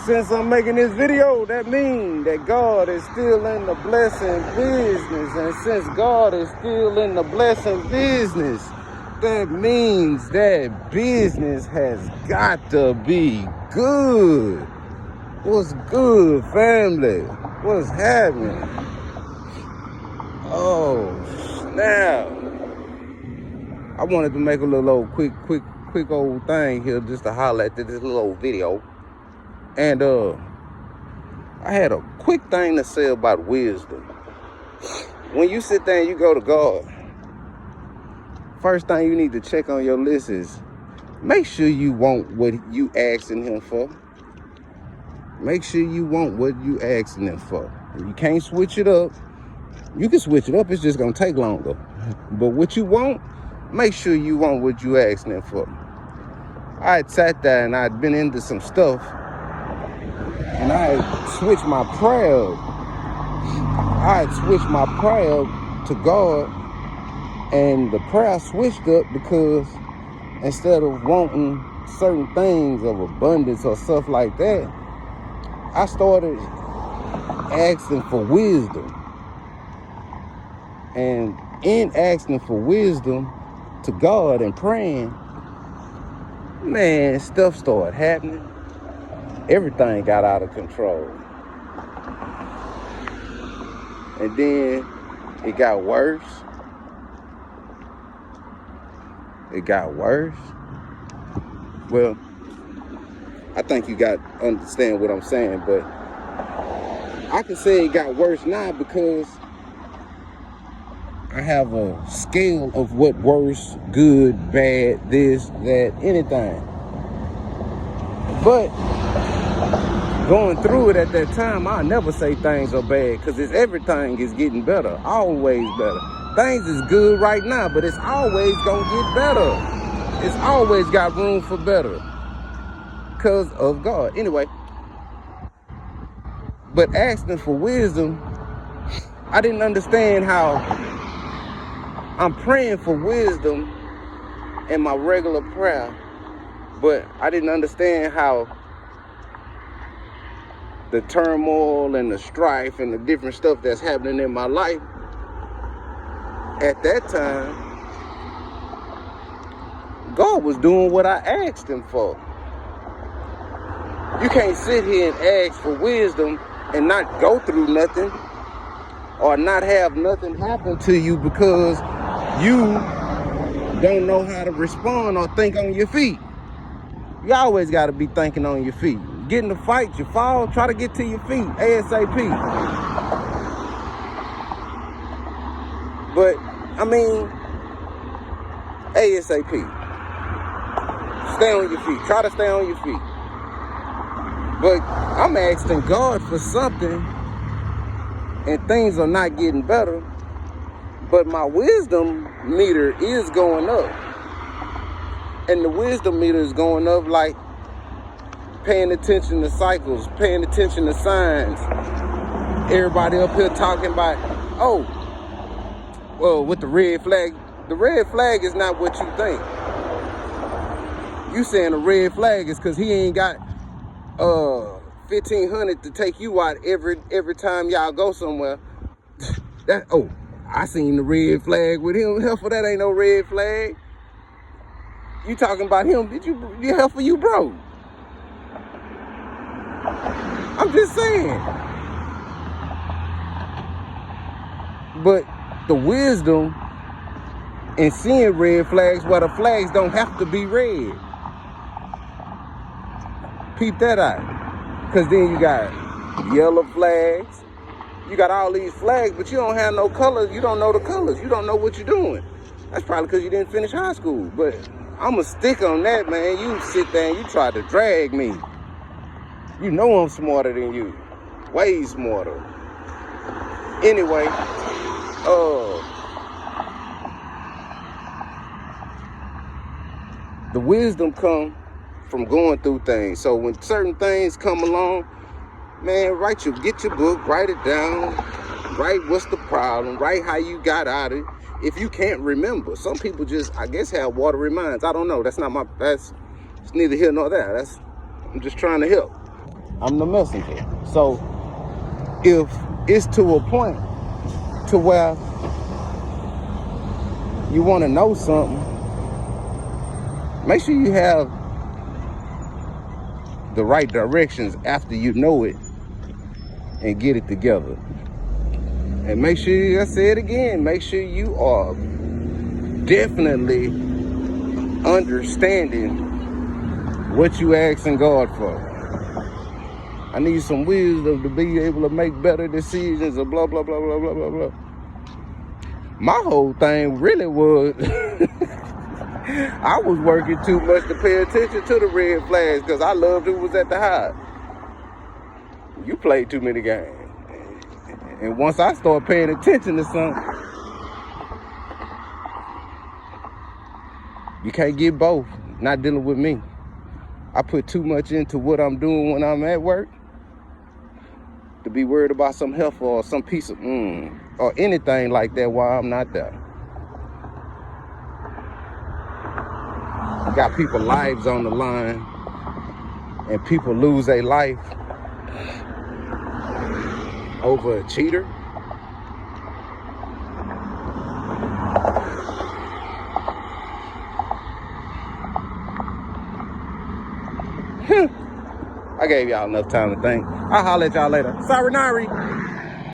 Since I'm making this video, that means that God is still in the blessing business. And since God is still in the blessing business, that means that business has got to be good. What's good, family? What's happening? Oh, snap. I wanted to make a little old quick old thing here just to holler at this little old video. And I had a quick thing to say about wisdom. When you sit there and you go to God, first thing you need to check on your list is make sure you want what you asking him for. Make sure you want what you asking him for. If you can't switch it up, you can switch it up, it's just gonna take longer. But what you want, make sure you want what you asking him for. I had sat there and I'd been into some stuff and I had switched my prayer up. I had switched my prayer up to God, and the prayer switched up because instead of wanting certain things of abundance or stuff like that, I started asking for wisdom. And in asking for wisdom to God and praying, man, stuff started happening. Everything got out of control. And then it got worse. It got worse. Well, I think you got to understand what I'm saying, but I can say it got worse now because I have a scale of what worse, good, bad, this, that, anything. But going through it at that time, I never say things are bad because everything is getting better, always better. Things is good right now, but it's always gonna get better. It's always got room for better because of God. Anyway, but asking for wisdom, I didn't understand how I'm praying for wisdom in my regular prayer, but I didn't understand how the turmoil and the strife and the different stuff that's happening in my life at that time, God was doing what I asked him for. You can't sit here and ask for wisdom and not go through nothing or not have nothing happen to you because you don't know how to respond or think on your feet. You always got to be thinking on your feet. Get in the fight, you fall, try to get to your feet ASAP. But, I mean, ASAP. Stay on your feet. Try to stay on your feet. But I'm asking God for something and things are not getting better. But my wisdom meter is going up. And the wisdom meter is going up like paying attention to cycles, paying attention to signs. Everybody up here talking about, oh, well, with the red flag is not what you think. You saying the red flag is because he ain't got $1,500 to take you out every time y'all go somewhere. I seen the red flag with him. Hell, for that ain't no red flag. You talking about him? You hell for you, bro? I'm just saying. But the wisdom in seeing red flags where the flags don't have to be red. Peep that out. Because then you got yellow flags. You got all these flags, but you don't have no colors. You don't know the colors. You don't know what you're doing. That's probably because you didn't finish high school. But I'm going to stick on that, man. You sit there and you try to drag me. You know I'm smarter than you. Way smarter. Anyway, the wisdom come from going through things. So when certain things come along, man, get your book, write it down, write what's the problem, write how you got out of it. If you can't remember, some people just, I guess, have watery minds. I don't know. That's neither here nor there. I'm just trying to help. I'm the messenger. So if it's to a point to where you want to know something, make sure you have the right directions after you know it and get it together. And make sure, I say it again, make sure you are definitely understanding what you asking God for. I need some wisdom to be able to make better decisions or blah, blah, blah, blah, blah, blah, blah. My whole thing really was I was working too much to pay attention to the red flags because I loved who was at the high. You played too many games. And once I start paying attention to something, you can't get both. Not dealing with me. I put too much into what I'm doing when I'm at work to be worried about some health or some piece of or anything like that while I'm not there. You got people's lives on the line, and people lose their life over a cheater. I gave y'all enough time to think. I'll holler at y'all later. Sorry, Nari.